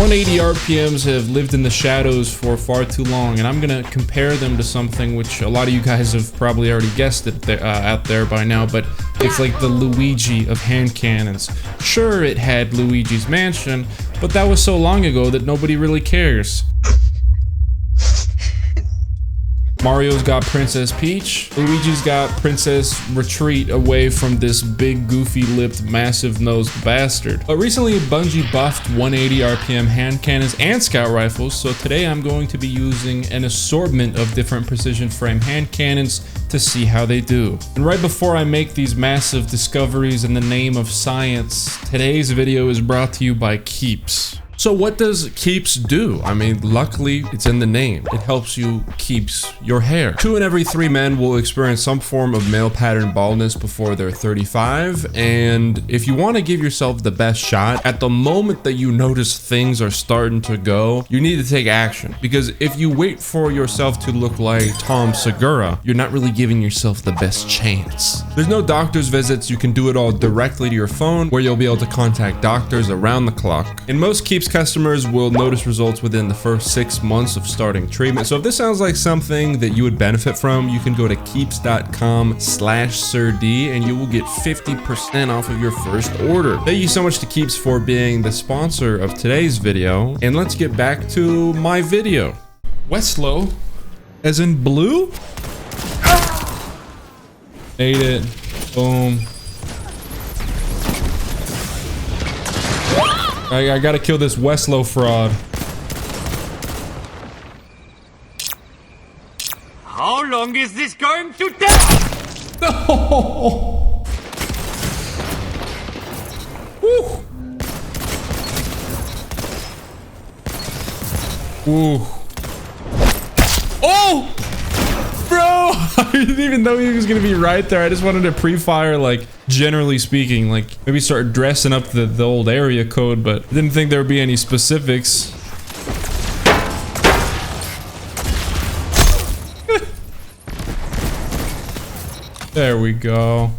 180 RPMs have lived in the shadows for far too long, and I'm gonna compare them to something which a lot of you guys have probably already guessed it out there by now, but it's like the Luigi of hand cannons. Sure, it had Luigi's Mansion, but that was so long ago that nobody really cares. Mario's got Princess Peach. Luigi's got Princess Retreat away from this big, goofy-lipped, massive-nosed bastard. But recently, Bungie buffed 180 RPM hand cannons and scout rifles, so today I'm going to be using an assortment of different precision frame hand cannons to see how they do. And right before I make these massive discoveries in the name of science, today's video is brought to you by Keeps. So what does Keeps do? I mean, luckily it's in the name. It helps you keeps your hair. 2 in every 3 men will experience some form of male pattern baldness before they're 35. And if you want to give yourself the best shot, at the moment that you notice things are starting to go, you need to take action. Because if you wait for yourself to look like Tom Segura, you're not really giving yourself the best chance. There's no doctor's visits. You can do it all directly to your phone, where you'll be able to contact doctors around the clock. In most Keeps customers will notice results within the first 6 months of starting treatment. So if this sounds like something that you would benefit from, you can go to keeps.com/sird and you will get 50% off of your first order. Thank you so much to Keeps for being the sponsor of today's video. And let's get back to my video. Westlow, as in blue? Ate it. Boom. I gotta kill this Westlow fraud. How long is this going to take? No! Woo! Woo! Oh! Bro! I didn't even know he was gonna be right there. I just wanted to pre-fire, like, generally speaking, like, maybe start dressing up the old area code, but didn't think there would be any specifics. There we go.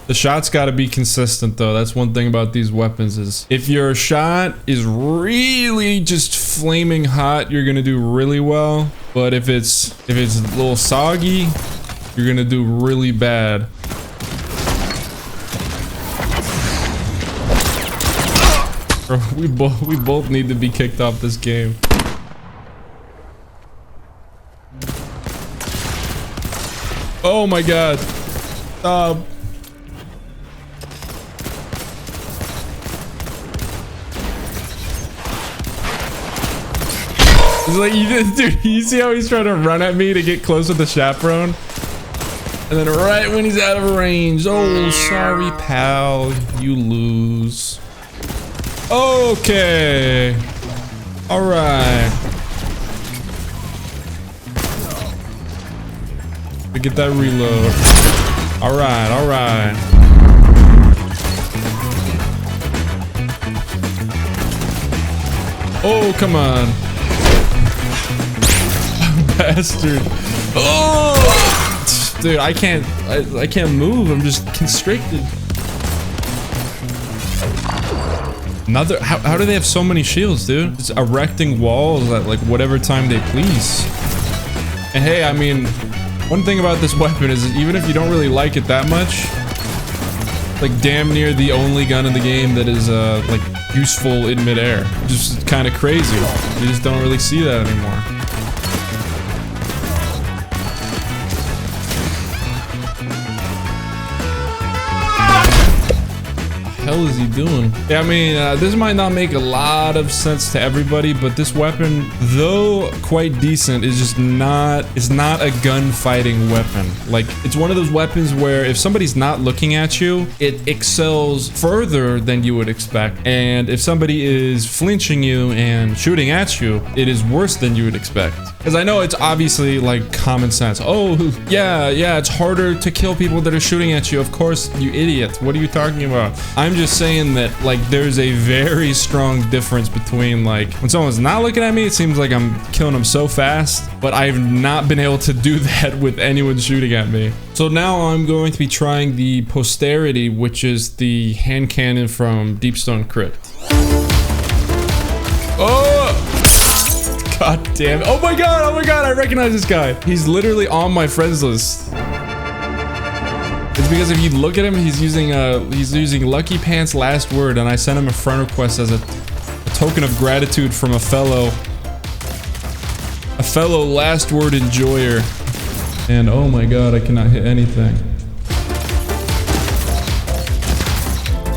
The shot's gotta be consistent though. That's one thing about these weapons is if your shot is really just flaming hot, you're gonna do really well. But if it's a little soggy, you're gonna do really bad. Bro, we both need to be kicked off this game. Oh my god. Stop. It's like, dude, you see how he's trying to run at me to get close with the chaperone? And then right when he's out of range, oh, sorry, pal, you lose. Okay. All right. We get that reload. All right, all right. Oh, come on. Bastard. Oh! Dude, I can't move. I'm just constricted. Another, how do they have so many shields, dude? Just erecting walls at like whatever time they please. And hey, I mean, one thing about this weapon is even if you don't really like it that much, like damn near the only gun in the game that is like useful in midair. Just kind of crazy. You just don't really see that anymore. Hell is he doing? Yeah, I mean, this might not make a lot of sense to everybody, but this weapon, though quite decent, is just not, it's not a gunfighting weapon. Like, it's one of those weapons where if somebody's not looking at you, it excels further than you would expect. And if somebody is flinching you and shooting at you, it is worse than you would expect. Because I know it's obviously like common sense. Oh, yeah, it's harder to kill people that are shooting at you. Of course, you idiot. What are you talking about? I'm I'm just saying that like there's a very strong difference between like when someone's not looking at me, it seems like I'm killing them so fast, but I've not been able to do that with anyone shooting at me. So now I'm going to be trying the Posterity, which is the hand cannon from Deepstone Crypt. Oh! God damn it. Oh my god, I recognize this guy. He's literally on my friends list. It's because if you look at him, he's using Lucky Pants Last Word, and I sent him a friend request as a token of gratitude from a fellow Last Word enjoyer. And oh my god, I cannot hit anything.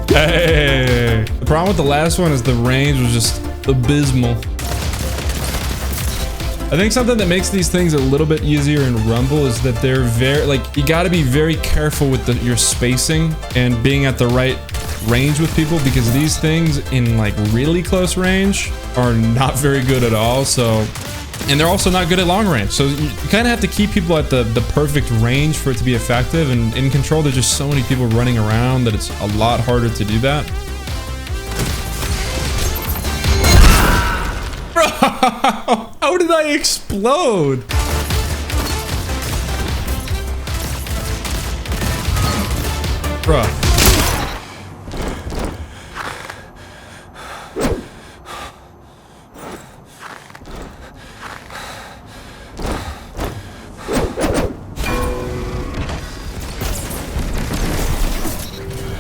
Hey! The problem with the last one is the range was just abysmal. I think something that makes these things a little bit easier in Rumble is that they're very, like, you gotta be very careful with your spacing and being at the right range with people, because these things in like really close range are not very good at all. So, and they're also not good at long range. So you kind of have to keep people at the perfect range for it to be effective. And in Control, there's just so many people running around that it's a lot harder to do that. Bro, how did I explode? Bro.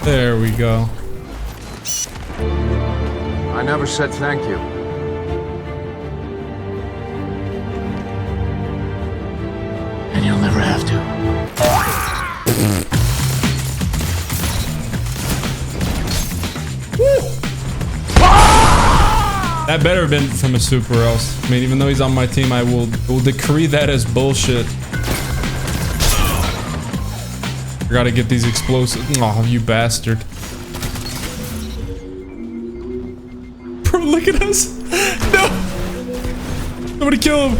There we go. I never said thank you. And you'll never have to. That better have been from a super else. I mean, even though he's on my team, I will decree that as bullshit. I gotta get these explosives. Oh, you bastard. Bro, look at us. No! Somebody kill him.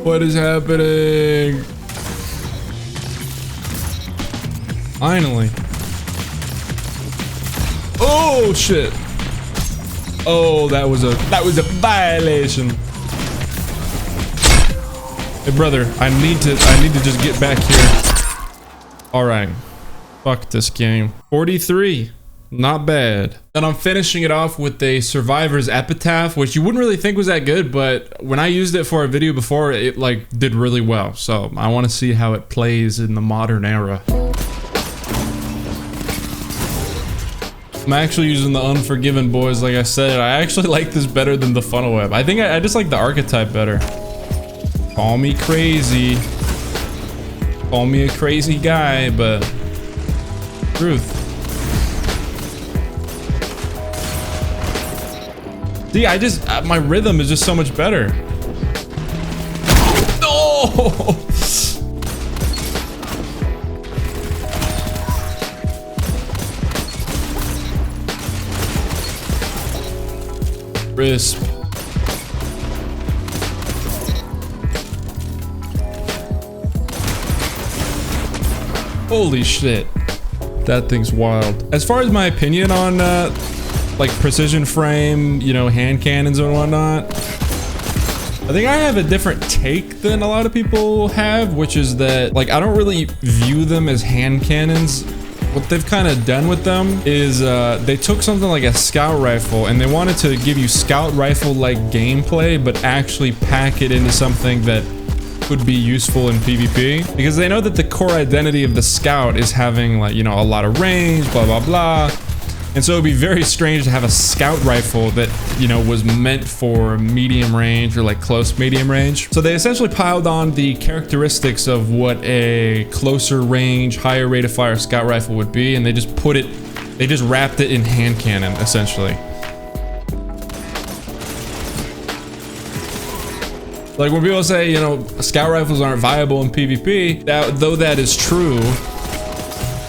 What is happening? Finally. Oh shit. Oh, that was a violation. Hey brother, I need to just get back here. All right. Fuck this game. 43. Not bad. Then I'm finishing it off with a Survivor's Epitaph, which you wouldn't really think was that good, but when I used it for a video before, it like did really well. So I want to see how it plays in the modern era. I'm actually using the Unforgiven boys, like I said. I actually like this better than the Funnel Web. I think I just like the archetype better. Call me crazy. Call me a crazy guy, but truth. See, my rhythm is just so much better. No! Crisp. Holy shit. That thing's wild. As far as my opinion on like precision frame, you know, hand cannons and whatnot, I think I have a different take than a lot of people have, which is that like I don't really view them as hand cannons. What they've kind of done with them is they took something like a scout rifle and they wanted to give you scout rifle like gameplay, but actually pack it into something that would be useful in PvP, because they know that the core identity of the scout is having, like, you know, a lot of range, blah blah blah. And so it'd be very strange to have a scout rifle that, you know, was meant for medium range or like close medium range. So they essentially piled on the characteristics of what a closer range, higher rate of fire scout rifle would be, and they just wrapped it in hand cannon essentially. Like when people say, you know, scout rifles aren't viable in PvP, though that is true,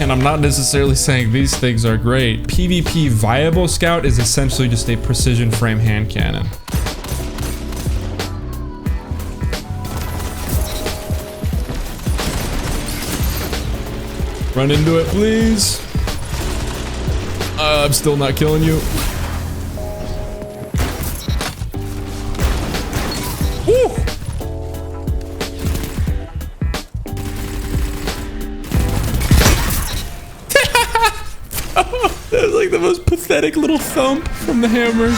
and I'm not necessarily saying these things are great, PvP viable scout is essentially just a precision frame hand cannon. Run into it, please. I'm still not killing you. Woo! That was like the most pathetic little thump from the hammer.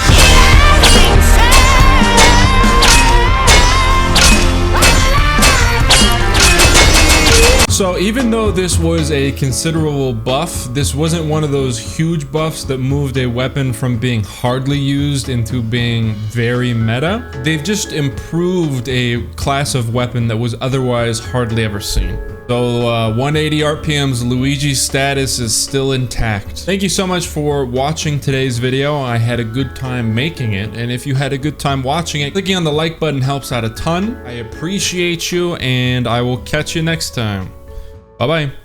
So even though this was a considerable buff, this wasn't one of those huge buffs that moved a weapon from being hardly used into being very meta. They've just improved a class of weapon that was otherwise hardly ever seen. So 180 RPM's Luigi's status is still intact. Thank you so much for watching today's video. I had a good time making it, and if you had a good time watching it, clicking on the like button helps out a ton. I appreciate you, and I will catch you next time. Bye-bye.